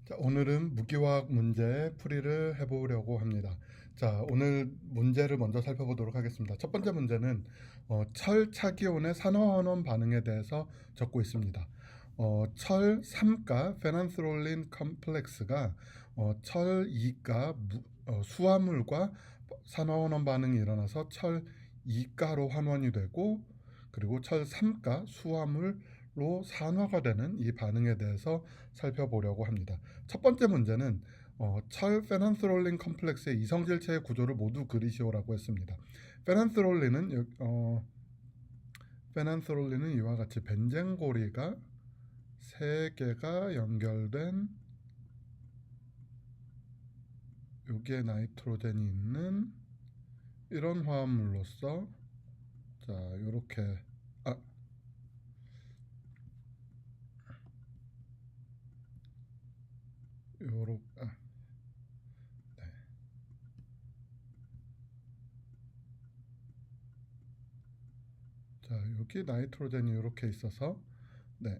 자, 오늘은 무기화학 문제 풀이를 해보려고 합니다. 자, 오늘 문제를 먼저 살펴보도록 하겠습니다. 첫 번째 문제는 철 차기온의 산화환원 반응에 대해서 적고 있습니다. 철 3가 페난스롤린 컴플렉스가 철 2가 수화물과 산화환원 반응이 일어나서 철 2가로 환원이 되고, 그리고 철 3가 수화물로 산화가 되는 이 반응에 대해서 살펴보려고 합니다. 첫 번째 문제는 철 페난스롤린 컴플렉스의 이성질체의 구조를 모두 그리시오라고 했습니다. 페난스롤린은 이와 같이 벤젠고리가 3개가 연결된, 여기에 나이트로젠이 있는 이런 화합물로서, 자, 요렇게 네. 자, 여기 나이트로젠이 이렇게 있어서, 네,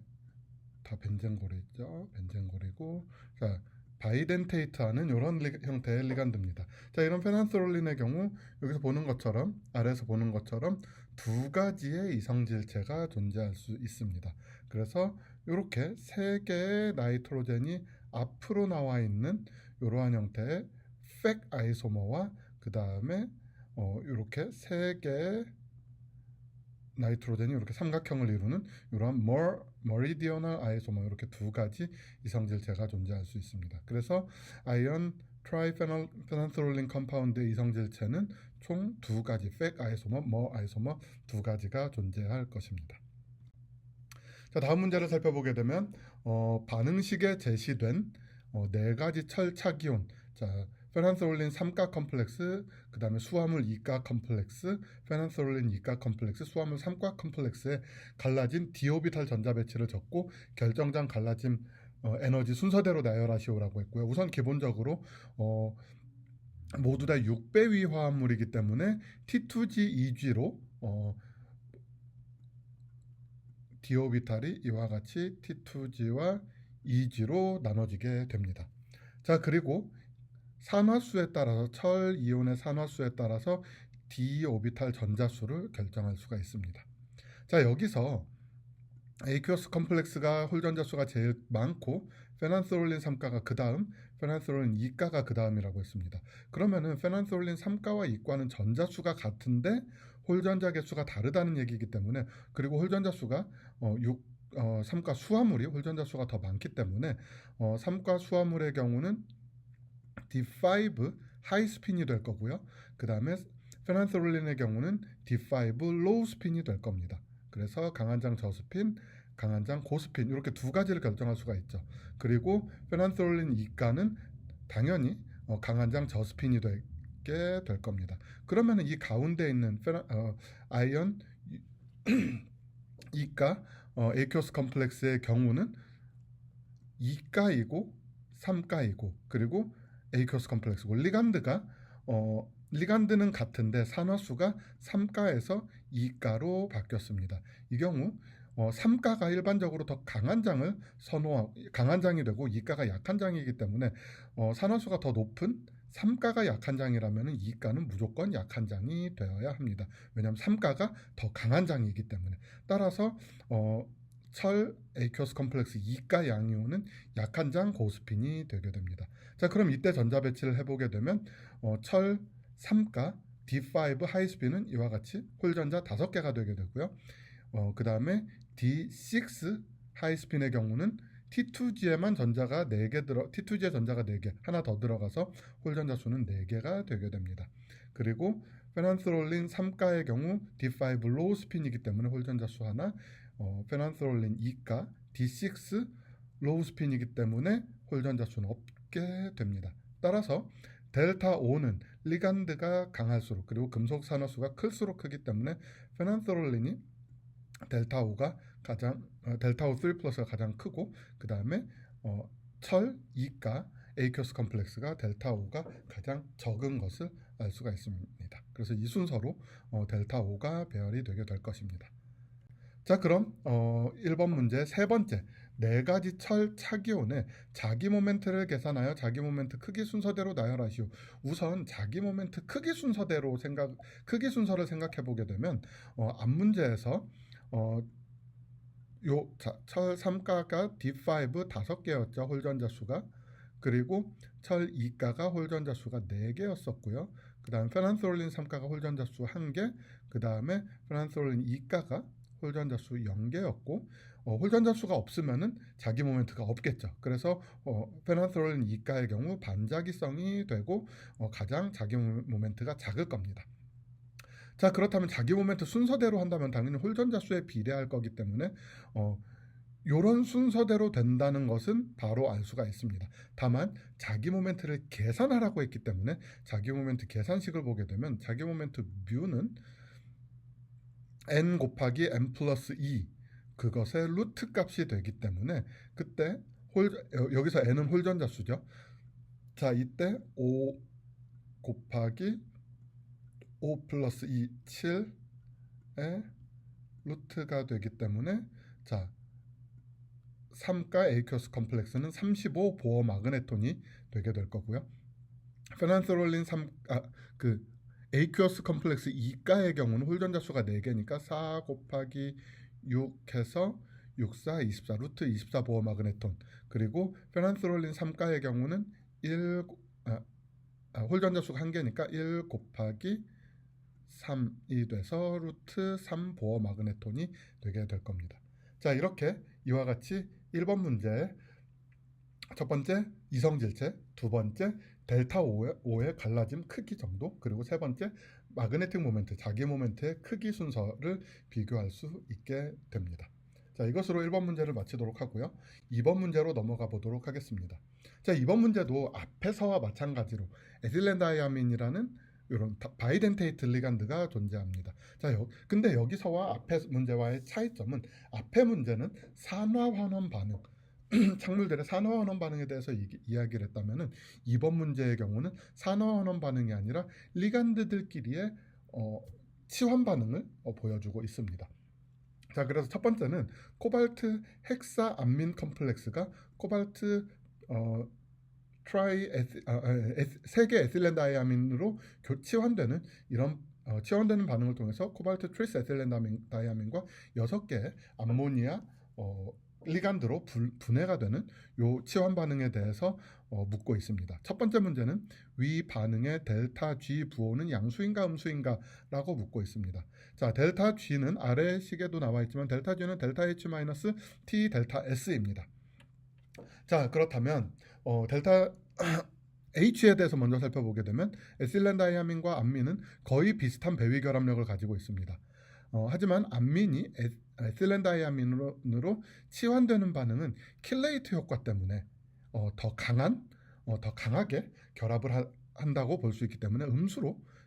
다 벤젠고리죠. 벤젠고리고, 자, 바이덴테이트하는 이런 형태의 리간드입니다. 자, 이런 페난스롤린의 경우 여기서 보는 것처럼, 아래에서 보는 것처럼 두 가지의 이성질체가 존재할 수 있습니다. 그래서 이렇게 3개의 나이트로젠이 앞으로 나와 있는 이러한 형태의 팩 아이소머와 그 다음에 이렇게 3개의 나이트로젠이 이렇게 삼각형을 이루는 이러한 머리디어널 아이소머, 이렇게 두 가지 이성질체가 존재할 수 있습니다. 그래서 아이언 트라이페난스롤린 컴파운드의 이성질체는 총 두 가지, 팩 아이소머, 아이소머 두 가지가 존재할 것입니다. 자, 다음 문제를 살펴보게 되면 반응식에 제시된 4가지 철 차기온, 자, 페난스롤린 3가 컴플렉스, 그 다음에 수화물 2가 컴플렉스, 페난스롤린 2가 컴플렉스, 수화물 3가 컴플렉스에 갈라진 디오비탈 전자 배치를 적고 결정장 갈라짐 에너지 순서대로 나열하시오라고 했고요. 우선 기본적으로 모두 다 6배위 화합물이기 때문에 T2G 2G로 디오비탈이 이와 같이 T2G와 2G로 나눠지게 됩니다. 자, 그리고 산화수에 따라서, 철 이온의 산화수에 따라서 d 오비탈 전자수를 결정할 수가 있습니다. 자, 여기서 에이큐어스 컴플렉스가 홀전자수가 제일 많고 페난스롤린 3가가 그 다음, 페난스롤린 2가가 그 다음이라고 했습니다. 그러면은 페난스롤린 3가와 2가는 전자수가 같은데 홀전자 개수가 다르다는 얘기이기 때문에, 그리고 홀전자수가 3가 수화물이 홀전자수가 더 많기 때문에 3가 수화물의 경우는 D5 하이스핀이 될 거고요. 그 다음에 페난스롤린의 경우는 D5 로우 스핀이 될 겁니다. 그래서 강한장 저스핀, 강한장 고스핀, 이렇게 두 가지를 결정할 수가 있죠. 그리고 페난스롤린 2가는 당연히 강한장 저스핀이 되게 될 겁니다. 그러면 이 가운데 있는 아이언 2가 에이큐어스 컴플렉스의 경우는 2가이고 3가이고, 그리고 에이큐어스 컴플렉스고, 리간드는 같은데 산화수가 3가에서 2가로 바뀌었습니다. 이 경우 3가가 일반적으로 더 강한 장이 되고 2가가 약한 장이기 때문에 산화수가 더 높은 3가가 약한 장이라면 2가는 무조건 약한 장이 되어야 합니다. 왜냐하면 3가가 더 강한 장이기 때문에. 따라서 철 에이큐어스 컴플렉스 2가 양이온은 약한 장 고스핀이 되게 됩니다. 자, 그럼 이때 전자 배치를 해보게 되면 철 3가 D5 하이스핀은 이와 같이 홀전자 5개가 되게 되고요. 그 다음에 D6 하이스핀의 경우는 T2G에만 전자가 4개 T2G에 전자가 4개, 하나 더 들어가서 홀전자 수는 4개가 되게 됩니다. 그리고 페난스롤린 3가의 경우 D5 로우 스핀이기 때문에 홀전자 수 하나, 페난스롤린 2가 D6 로우 스핀이기 때문에 홀전자 수는 없게 됩니다. 따라서 델타 O는 리간드가 강할수록, 그리고 금속 산화수가 클수록 크기 때문에 페난스롤린이 델타 O 3 플러스가 가장 크고, 그 다음에 철 2가 에이큐어스 컴플렉스가 델타 O가 가장 적은 것을 알 수가 있습니다. 그래서 이 순서로 델타 O가 배열이 되게 될 것입니다. 자, 그럼 1번 문제 세 번째 네 가지 철 차기온의 자기 모멘트를 계산하여 자기 모멘트 크기 순서대로 나열하시오. 우선 자기 모멘트 크기 순서대로 크기 순서를 생각해 보게 되면 앞 문제에서 철 3가가 D5 5개였죠. 홀전자 수가. 그리고 철 2가가 홀전자 수가 4개였었고요. 그 다음 페란스롤린 3가가 홀전자 수 1개, 그 다음에 페란스롤린 2가가 홀전자 수 0개였고 홀전자 수가 없으면은 자기 모멘트가 없겠죠. 그래서 페란스롤린 2가의 경우 반자기성이 되고 가장 자기 모멘트가 작을 겁니다. 자, 그렇다면 자기 모멘트 순서대로 한다면 당연히 홀전자 수에 비례할 거기 때문에 이런 순서대로 된다는 것은 바로 알 수가 있습니다. 다만 자기 모멘트를 계산하라고 했기 때문에 자기 모멘트 계산식을 보게 되면 자기 모멘트 뮤는 n 곱하기 n 플러스 2 그것의 루트 값이 되기 때문에 그때 여기서 n은 홀전자 수죠. 자, 이때 5 곱하기 5 플러스 2, 7의 루트가 되기 때문에 자 3가 에이큐어스 컴플렉스는 35 보어 마그네톤이 되게 될 거고요. 페란스롤린 에이큐어스 컴플렉스 2가의 경우는 홀전자 수가 4개니까 4 곱하기 6 해서 6, 4, 24 루트 24 보어 마그네톤. 그리고 페란스롤린 3가의 경우는 홀전자 수가 1개니까 1 곱하기 3이 돼서 루트 3 보어 마그네톤이 되게 될 겁니다. 자, 이렇게 이와 같이 1번 문제 첫 번째 이성질체, 두 번째 델타 O의 갈라짐 크기 정도, 그리고 세 번째 마그네틱 모멘트, 자기 모멘트의 크기 순서를 비교할 수 있게 됩니다. 자, 이것으로 1번 문제를 마치도록 하고요. 2번 문제로 넘어가 보도록 하겠습니다. 자, 2번 문제도 앞에서와 마찬가지로 에틸렌다이아민이라는 이런 바이덴테이트 리간드가 존재합니다. 자, 근데 여기서와 앞에 문제와의 차이점은 앞의 문제는 산화환원 반응, 착물들의 산화환원 반응에 대해서 이야기를 했다면은 이번 문제의 경우는 산화환원 반응이 아니라 리간드들끼리의 치환 반응을 보여주고 있습니다. 자, 그래서 첫 번째는 코발트 헥사 암민 컴플렉스가 코발트 세개 에틸렌다이아민으로 치환되는 이런 치환되는 반응을 통해서 코발트 트리스 에틸렌다이아민과 6개의 암모니아 리간드로 분해가 되는 요 치환 반응에 대해서 묻고 있습니다. 첫 번째 문제는 위 반응의 델타 G 부호는 양수인가 음수인가 라고 묻고 있습니다. 자, 델타 G는 아래 식에도 나와 있지만 델타 G는 델타 H-T 델타 S입니다. 자, 그렇다면 델타 H에 대해서 먼저 살펴보게 되면 에틸렌다이아민과 암민은 거의 비슷한 배위 결합력을 가지고 있습니다. 하지만 암민이 에틸렌다이아민으로 치환되는 반응은 킬레이트 효과 때문에 더 강하게 결합을 한다고 볼 수 있기 때문에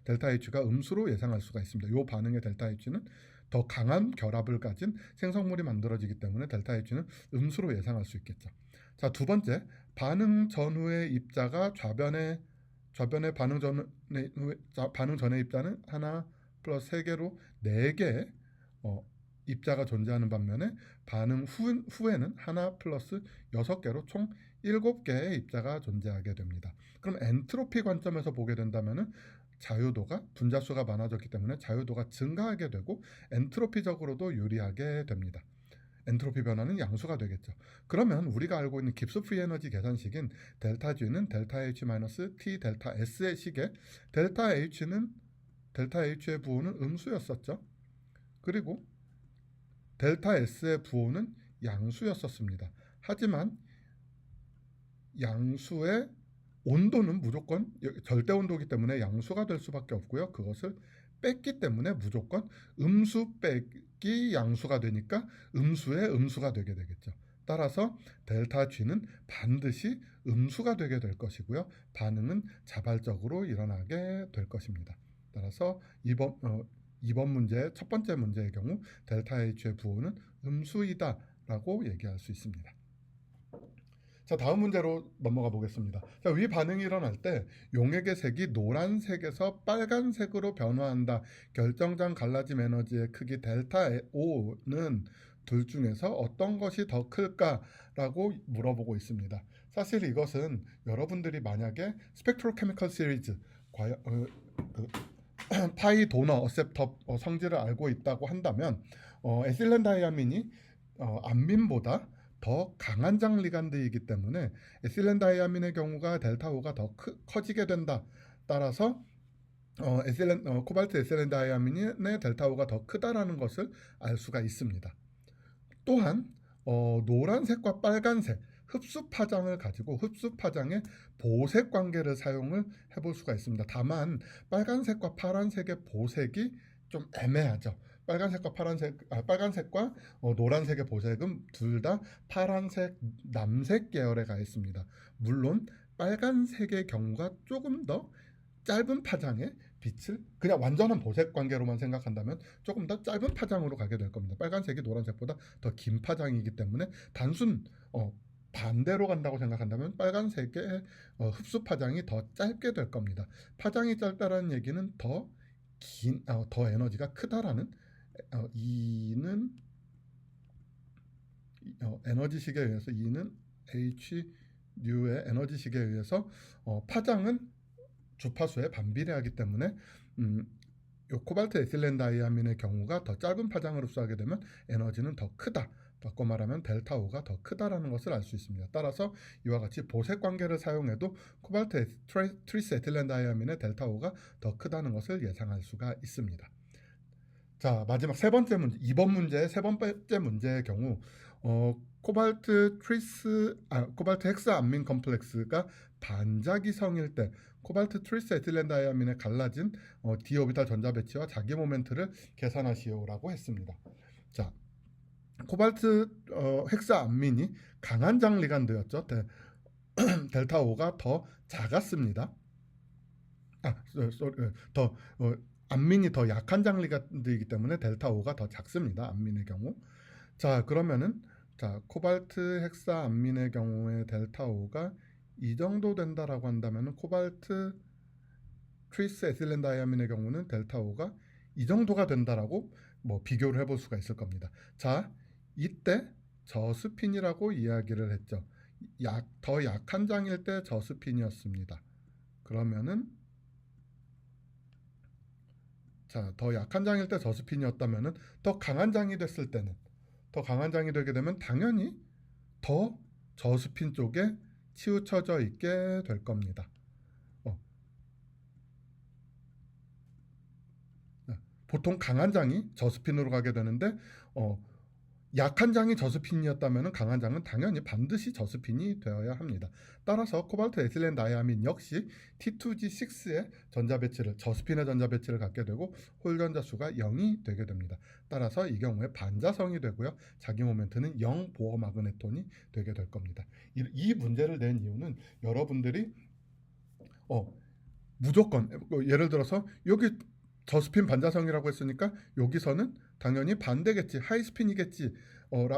델타 H가 음수로 예상할 수가 있습니다. 이 반응의 델타 H는 더 강한 결합을 가진 생성물이 만들어지기 때문에 델타 H는 음수로 예상할 수 있겠죠. 자, 두 번째, 반응 전후의 입자가 좌변의 반응 전의 입자는 하나 플러스 3개로 4개의 입자가 존재하는 반면에 반응 후에는 하나 플러스 6개로 총 7개의 입자가 존재하게 됩니다. 그럼 엔트로피 관점에서 보게 된다면은 분자수가 많아졌기 때문에 자유도가 증가하게 되고 엔트로피적으로도 유리하게 됩니다. 엔트로피 변화는 양수가 되겠죠. 그러면 우리가 알고 있는 깁스 프리 에너지 계산식인 델타 G는 델타 H-T 델타 S의 식에 델타 H의 부호는 음수였었죠. 그리고 델타 S의 부호는 양수였었습니다. 하지만 양수의 온도는 무조건 절대 온도이기 때문에 양수가 될 수밖에 없고요. 그것을 뺐기 때문에 무조건 음수 빼기 양수가 되니까 음수의 음수가 되게 되겠죠. 따라서 델타 G는 반드시 음수가 되게 될 것이고요. 반응은 자발적으로 일어나게 될 것입니다. 따라서 2번 문제, 첫 번째 문제의 경우 델타 H의 부호는 음수이다 라고 얘기할 수 있습니다. 자, 다음 문제로 넘어가 보겠습니다. 자, 위 반응이 일어날 때 용액의 색이 노란색에서 빨간색으로 변화한다. 결정장 갈라짐 에너지의 크기 델타 O는 둘 중에서 어떤 것이 더 클까라고 물어보고 있습니다. 사실 이것은 여러분들이 만약에 스펙트로케미컬 시리즈 과연 그 파이 도너 어셉터 성질을 알고 있다고 한다면 에틸렌다이아민이 암민보다 더 강한 장리간드이기 때문에 에틸렌다이아민의 경우가 델타5가 더 커지게 된다. 따라서 코발트 에틸렌다이아민의 델타5가 더 크다라는 것을 알 수가 있습니다. 또한 노란색과 빨간색 흡수 파장을 가지고 흡수 파장의 보색 관계를 사용을 해볼 수가 있습니다. 다만 빨간색과 파란색의 보색이 좀 애매하죠. 빨간색과 노란색의 보색은 둘 다 파란색, 남색 계열에 가 있습니다. 물론 빨간색의 경우가 조금 더 짧은 파장의 빛을 그냥 완전한 보색 관계로만 생각한다면 조금 더 짧은 파장으로 가게 될 겁니다. 빨간색이 노란색보다 더 긴 파장이기 때문에 단순 반대로 간다고 생각한다면 빨간색의 흡수 파장이 더 짧게 될 겁니다. 파장이 짧다라는 얘기는 더 에너지가 크다라는 E는 에너지식에 의해서 E는 H뉴의 에너지식에 의해서 파장은 주파수에 반비례하기 때문에 요 코발트 에틸렌다이아민의 경우가 더 짧은 파장을 흡수하게 되면 에너지는 더 크다. 바꿔 말하면 델타5가 더 크다라는 것을 알 수 있습니다. 따라서 이와 같이 보색 관계를 사용해도 코발트 트리스 에틸렌다이아민의 델타5가 더 크다는 것을 예상할 수가 있습니다. 자, 마지막 세 번째 문제, 이번 문제의 세 번째 문제의 경우 코발트 헥사암민 컴플렉스가 반자기성일 때 코발트 트리스 에틸렌다이아민에 갈라진 d 오비탈 전자 배치와 자기 모멘트를 계산하시오라고 했습니다. 자, 코발트 헥사암민이 강한 장리간드였죠. 델타5가 더 작았습니다. 암민이 더 약한 장리간드이기 때문에 델타5가 더 작습니다. 암민의 경우. 자, 그러면은 코발트 헥사암민의 경우에 델타5가 이 정도 된다라고 한다면 코발트 트리스 에틸렌다이아민의 경우는 델타5가 이 정도가 된다라고 비교를 해볼 수가 있을 겁니다. 자, 이때 저스핀이라고 이야기를 했죠. 더 약한 장일 때 저스핀이었습니다. 그러면은 더 약한 장일 때 저스핀이었다면은 더 강한 장이 됐을 때는 더 강한 장이 되게 되면 당연히 더 저스핀 쪽에 치우쳐져 있게 될 겁니다. 보통 강한 장이 저스핀으로 가게 되는데 약한 장이 저스핀이었다면 강한 장은 당연히 반드시 저스핀이 되어야 합니다. 따라서 코발트 에틸렌다이아민 역시 T2G6의 저스핀의 전자 배치를 갖게 되고 홀 전자 수가 0이 되게 됩니다. 따라서 이 경우에 반자성이 되고요. 자기 모멘트는 0 보어 마그네톤이 되게 될 겁니다. 이 문제를 낸 이유는 여러분들이 무조건 예를 들어서 여기 저스핀 반자성이라고 했으니까 여기서는 당연히 반대겠지, 하이스핀이겠지.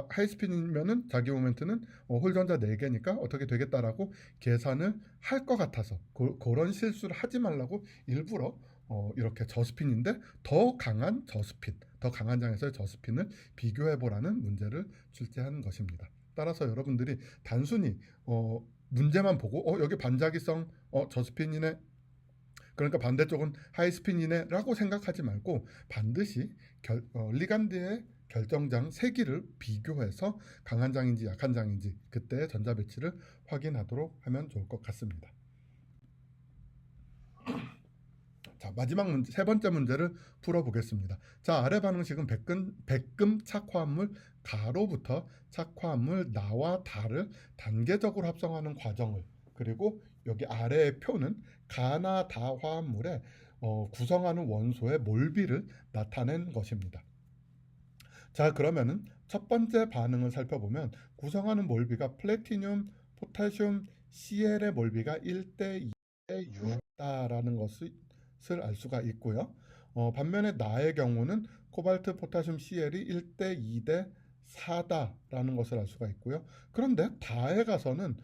하이스핀이면은 자기 모멘트는 홀 전자 4개니까 어떻게 되겠다라고 계산을 할 것 같아서 그런 실수를 하지 말라고 일부러 이렇게 저스핀인데 더 강한 저스핀, 더 강한 장에서의 저스핀을 비교해보라는 문제를 출제한 것입니다. 따라서 여러분들이 단순히 문제만 보고 여기 반자기성 저스핀이네, 그러니까 반대쪽은 하이스핀이네 라고 생각하지 말고 반드시 리간드의 결정장 3기를 비교해서 강한 장인지 약한 장인지 그때의 전자 배치를 확인하도록 하면 좋을 것 같습니다. 자, 마지막 문제, 세 번째 문제를 풀어보겠습니다. 자, 아래 반응식은 백금 착화합물 가로부터 착화합물 나와 다를 단계적으로 합성하는 과정을, 그리고 여기 아래의 표는 가나 다 화합물의 구성하는 원소의 몰비를 나타낸 것입니다. 자, 그러면은 첫 번째 반응을 살펴보면 구성하는 몰비가 플래티늄, 포타슘, CL의 몰비가 1대 2대 6다라는 것을 알 수가 있고요. 반면에 나의 경우는 코발트, 포타슘, CL이 1대 2대 4다라는 것을 알 수가 있고요. 그런데 다에 가서는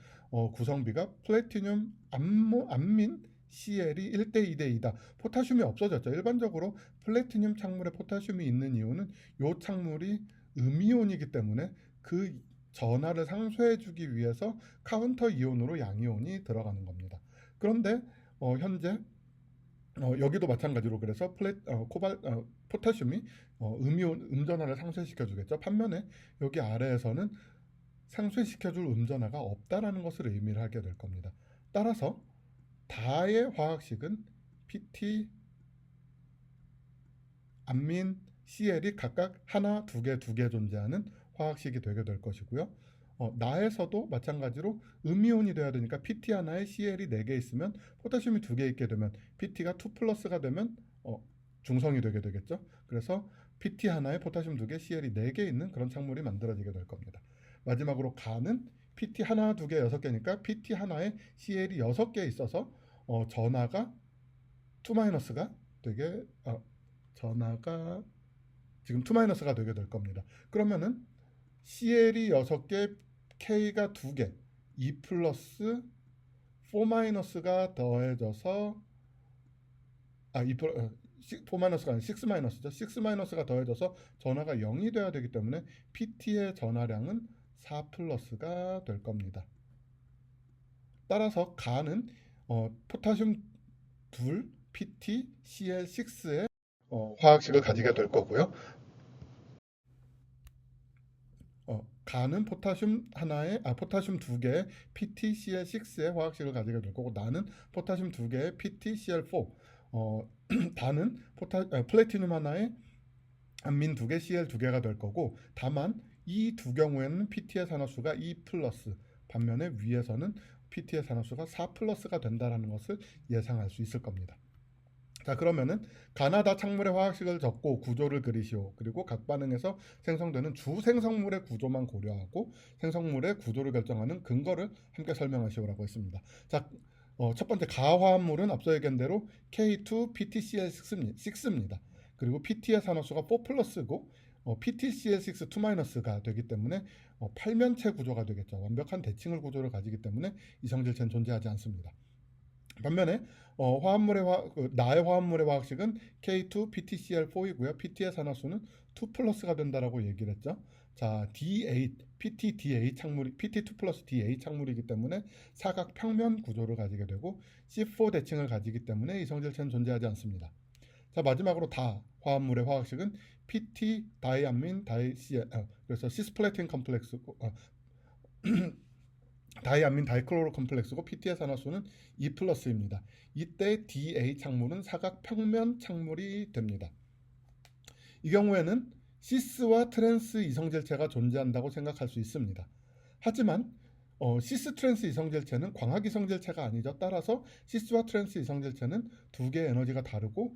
구성비가 플래티늄, 암민, CL이 1대 2대 2다. 포타슘이 없어졌죠. 일반적으로 플래티늄 착물에 포타슘이 있는 이유는 이 착물이 음이온이기 때문에 그 전하를 상쇄해주기 위해서 카운터 이온으로 양이온이 들어가는 겁니다. 그런데 현재 여기도 마찬가지로 그래서 포타슘이 음이온 음전하를 상쇄시켜 주겠죠. 반면에 여기 아래에서는 상쇄시켜줄 음전하가 없다라는 것을 의미를 하게 될 겁니다. 따라서 다의 화학식은 PT, 암민, CL이 각각 하나, 두 개 존재하는 화학식이 되게 될 것이고요. 나에서도 마찬가지로 음이온이 돼야 되니까 PT 하나에 CL이 4개 있으면 포타슘이 2개 있게 되면 PT가 2 플러스가 되면 중성이 되게 되겠죠. 그래서 PT 하나에 포타슘 2개, CL이 4개 있는 그런 창물이 만들어지게 될 겁니다. 마지막으로 가는 PT 하나, 2개, 6개니까 PT 하나에 CL이 6개 있어서 전하가 2-가 되게 전하가 지금 2-가 되게 될 겁니다. 그러면은 CL이 6개, K가 2개, 2 플러스 4-가 더해져서 4-가 아니라 6-죠. 6-가 더해져서 전하가 0이 돼야 되기 때문에 PT의 전하량은 4 플러스가 될 겁니다. 따라서 가는 포타슘 2, PT, CL6의 화학식을 가지게 될 거고요. 가는 포타슘 하나에 포타슘 2개의 PTCl6의 화학식을 가지게 될 거고 나는 포타슘 2개의 PTCl4 다는 플래티늄 하나에 암민 2개, CL 2개가 될 거고 다만 이 두 경우에는 PT의 산화수가 2 플러스 반면에 위에서는 PT의 산화수가 4 플러스가 된다는 것을 예상할 수 있을 겁니다. 자, 그러면은 가나다 창물의 화학식을 적고 구조를 그리시오. 그리고 각 반응에서 생성되는 주 생성물의 구조만 고려하고 생성물의 구조를 결정하는 근거를 함께 설명하시오라고 했습니다. 자, 첫 번째 가화합물은 앞서 얘기한 대로 K2PTCl6입니다. 그리고 PT의 산화수가 4 플러스고 PTCl6 2-가 되기 때문에 팔면체 구조가 되겠죠. 완벽한 대칭을 구조를 가지기 때문에 이성질체는 존재하지 않습니다. 반면에 나의 화합물의 화학식은 K2PTCl4이고요. PT의 산화수는 2 플러스가 된다라고 얘기를 했죠. 자, D8, PTDA 창물이 PT2 플러스 DA 창물이기 때문에 사각 평면 구조를 가지게 되고 C4 대칭을 가지기 때문에 이성질체는 존재하지 않습니다. 자, 마지막으로 다 화합물의 화학식은 PT 다이암민 다이Cl 그래서 시스플래틴 컴플렉스고 다이암민 다이클로로 컴플렉스고 PT의 산화수는 2 플러스입니다. 이때 DA 창물은 사각 평면 창물이 됩니다. 이 경우에는 시스와 트랜스 이성질체가 존재한다고 생각할 수 있습니다. 하지만 시스 트랜스 이성질체는 광학 이성질체가 아니죠. 따라서 시스와 트랜스 이성질체는 두 개의 에너지가 다르고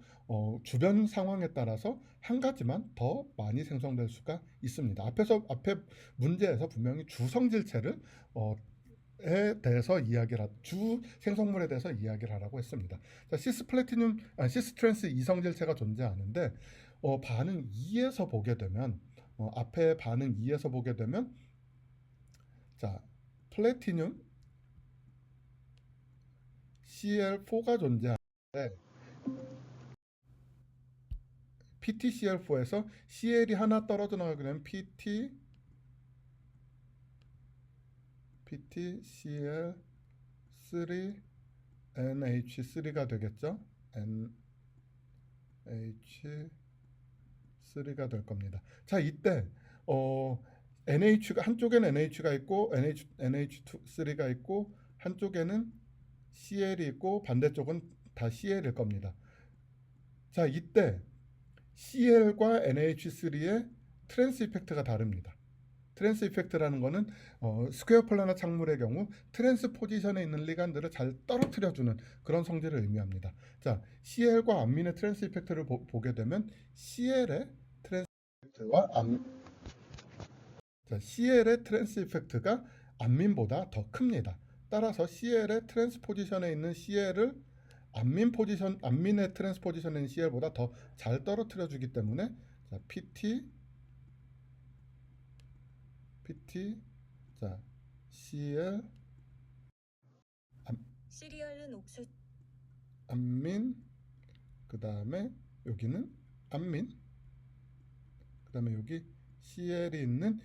주변 상황에 따라서 한 가지만 더 많이 생성될 수가 있습니다. 앞에 문제에서 분명히 주성질체를 에 대해서 주 생성물에 대해서 이야기를 하라고 했습니다. 자, 시스 트랜스 이성질체가 존재하는데 반응 2에서 보게 되면 앞에 반응 2에서 보게 되면 자, 플래티늄 CL4가 존재하는데 PTCl4에서 CL이 하나 떨어져 나가게 되면 PTCl3 NH3가 되겠죠. NH3가 될 겁니다. 자, 이때 NH가 한쪽에는 NH가 있고 NH3가 있고 한쪽에는 CL이 있고 반대쪽은 다 CL일 겁니다. 자, 이때 CL과 NH3의 트랜스 이펙트가 다릅니다. 트랜스 이펙트라는 것은 스퀘어 플래너 창물의 경우 트랜스 포지션에 있는 리간드를 잘 떨어뜨려주는 그런 성질을 의미합니다. 자, CL과 암민의 트랜스 이펙트를 보게 되면 CL의 트랜스 이펙트와 CL의 트랜스 이펙트가 암민보다 더 큽니다. 따라서 CL의 트랜스 포지션에 있는 CL을 암민의 트랜스 포지션에 있는 CL보다 더 잘 떨어뜨려 주기 때문에 자, PT 자, CL 시리얼은 옥수 암민 그 다음에 여기는 암민 그 다음에 여기 CL이 있는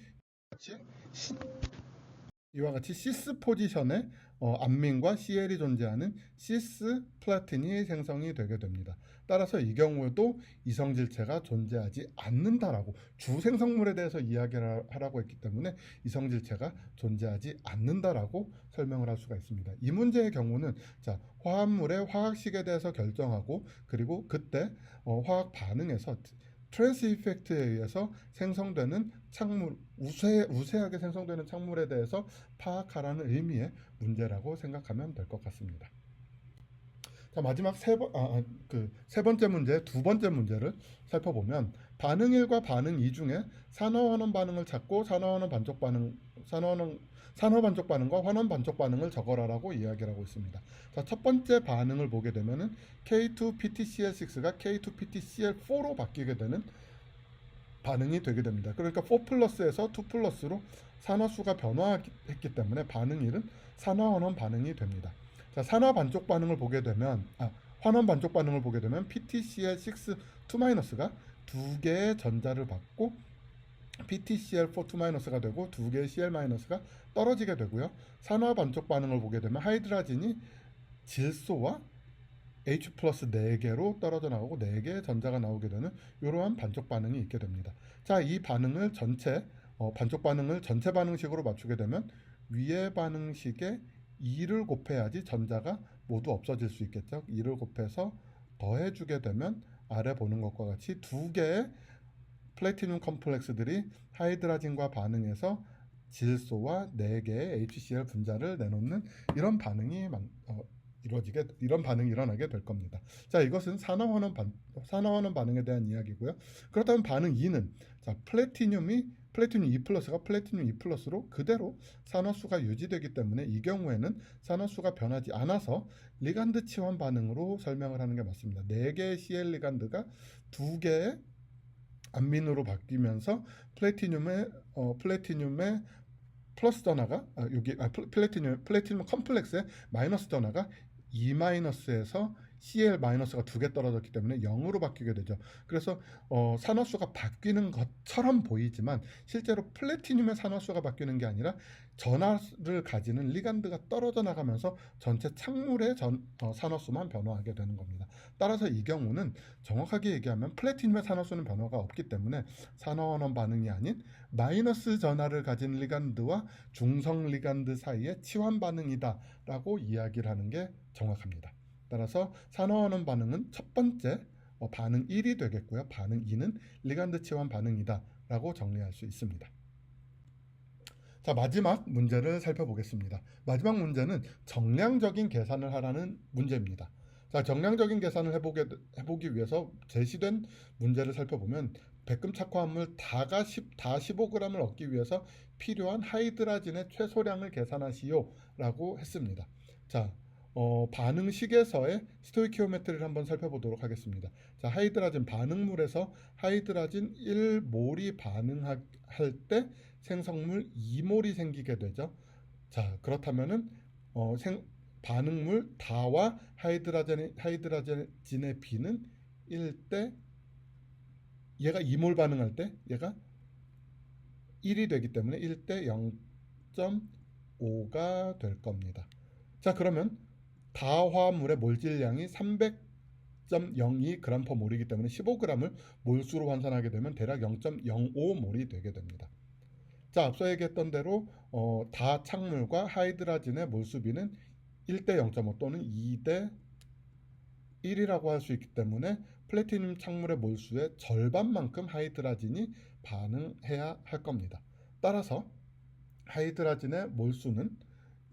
이와 같이 시스 포지션에 암민과 CL이 존재하는 시스 플라틴이 생성이 되게 됩니다. 따라서 이 경우에도 이성질체가 존재하지 않는다라고 주생성물에 대해서 이야기를 하라고 했기 때문에 이성질체가 존재하지 않는다라고 설명을 할 수가 있습니다. 이 문제의 경우는 자, 화합물의 화학식에 대해서 결정하고 그리고 그때 화학 반응에서 트랜스 이펙트에 의해서 생성되는 창물, 우세하게 생성되는 창물에 대해서 파악하라는 의미의 문제라고 생각하면 될 것 같습니다. 자, 마지막 세 번째 문제, 두 번째 문제를 살펴보면 반응 1과 반응 2 중에 산화환원 반응을 찾고 산화반적 반응과 환원 반적 반응을 적어라라고 이야기를 하고 있습니다. 자, 첫 번째 반응을 보게 되면은 K2PtCl6가 K2PtCl4로 바뀌게 되는 반응이 되게 됩니다. 그러니까 4 플러스에서 2 플러스로 산화수가 변화했기 때문에 반응 1은 산화환원 반응이 됩니다. 자, 산화 반쪽 반응을 보게 되면 환원 반쪽 반응을 보게 되면 PtCl6 2-가 두 개의 전자를 받고 PtCl4 2-가 되고 두 개의 Cl-가 떨어지게 되고요. 산화 반쪽 반응을 보게 되면 하이드라진이 질소와 H 플러스 4개로 떨어져 나오고 4개의 전자가 나오게 되는 이러한 반쪽 반응이 있게 됩니다. 자, 이 반응을 반쪽 반응을 전체 반응식으로 맞추게 되면 위의 반응식에 2를 곱해야지 전자가 모두 없어질 수 있겠죠. 2를 곱해서 더해주게 되면 아래 보는 것과 같이 두 개의 플래티늄 컴플렉스들이 하이드라진과 반응해서 질소와 4개의 HCl 분자를 내놓는 이런 반응이 이런 반응이 일어나게 될 겁니다. 자, 이것은 산화환원 반응에 대한 이야기고요. 그렇다면 반응 2는 자, 플래티늄 2+가 플래티늄 2+로 그대로 산화수가 유지되기 때문에 이 경우에는 산화수가 변하지 않아서 리간드 치환 반응으로 설명을 하는 게 맞습니다. 4개의 CL 리간드가 2개의 암민으로 바뀌면서 플래티늄의 플러스 전하가 플래티늄 컴플렉스의 마이너스 전하가 E-에서 Cl-가 2개 떨어졌기 때문에 0으로 바뀌게 되죠. 그래서 산화수가 바뀌는 것처럼 보이지만 실제로 플래티늄의 산화수가 바뀌는 게 아니라 전하를 가지는 리간드가 떨어져 나가면서 전체 창물의 산화수만 변화하게 되는 겁니다. 따라서 이 경우는 정확하게 얘기하면 플래티늄의 산화수는 변화가 없기 때문에 산화환원 반응이 아닌 마이너스 전하를 가진 리간드와 중성 리간드 사이의 치환 반응이다 라고 이야기를 하는 게 정확합니다. 따라서 산화환원 반응은 첫 번째 반응 1이 되겠고요. 반응 2는 리간드 치환 반응이다 라고 정리할 수 있습니다. 자, 마지막 문제를 살펴보겠습니다. 마지막 문제는 정량적인 계산을 하라는 문제입니다. 자, 정량적인 계산을 해보기 위해서 제시된 문제를 살펴보면 백금 착화합물 다 15g을 얻기 위해서 필요한 하이드라진의 최소량을 계산하시오 라고 했습니다. 자, 반응식에서의 스토이키오메트리를 한번 살펴보도록 하겠습니다. 자, 하이드라진 반응물에서 하이드라진 1몰이 반응할 때 생성물 2몰이 생기게 되죠. 자, 그렇다면은 반응물 다와 하이드라진의 비는 1대 얘가 2몰 반응할 때 얘가 1이 되기 때문에 1대 0.5가 될 겁니다. 자, 그러면 다화물의 몰질량이 300.02g/몰이기 때문에 15g을 몰수로 환산하게 되면 대략 0.05몰이 되게 됩니다. 자, 앞서 얘기했던 대로 다 창물과 하이드라진의 몰수비는 1대 0.5 또는 2대 1이라고 할 수 있기 때문에 플래티늄 창물의 몰수의 절반만큼 하이드라진이 반응해야 할 겁니다. 따라서 하이드라진의 몰수는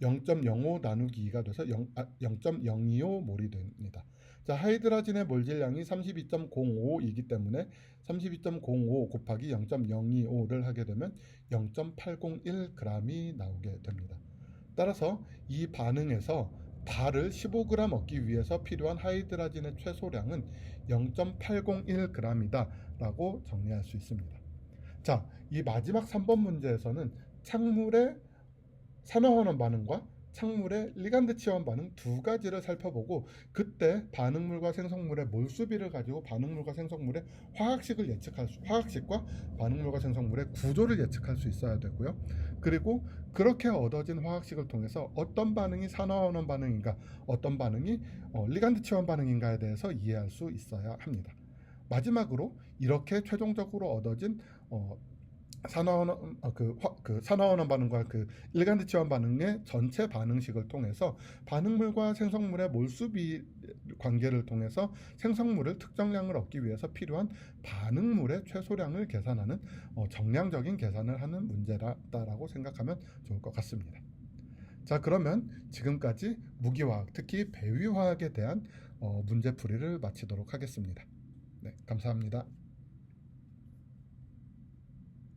0.05 나누기 2가 돼서 0.025몰이 됩니다. 자, 하이드라진의 몰질량이 32.05이기 때문에 32.05 곱하기 0.025를 하게 되면 0.801g이 나오게 됩니다. 따라서 이 반응에서 달을 15g 얻기 위해서 필요한 하이드라진의 최소량은 0.801g이다 라고 정리할 수 있습니다. 자, 이 마지막 3번 문제에서는 창물의 산화환원 반응과 착물의 리간드 치환 반응 두 가지를 살펴보고 그때 반응물과 생성물의 몰수비를 가지고 반응물과 생성물의 화학식과 반응물과 생성물의 구조를 예측할 수 있어야 되고요. 그리고 그렇게 얻어진 화학식을 통해서 어떤 반응이 산화원원 반응인가, 어떤 반응이 리간드 치환 반응인가에 대해서 이해할 수 있어야 합니다. 마지막으로 이렇게 최종적으로 얻어진 산화원원 반응과 그 일간드 치환 반응의 전체 반응식을 통해서 반응물과 생성물의 몰수비 관계를 통해서 생성물을 특정량을 얻기 위해서 필요한 반응물의 최소량을 계산하는 정량적인 계산을 하는 문제다라고 생각하면 좋을 것 같습니다. 자, 그러면 지금까지 무기화학, 특히 배위화학에 대한 문제풀이를 마치도록 하겠습니다. 네, 감사합니다.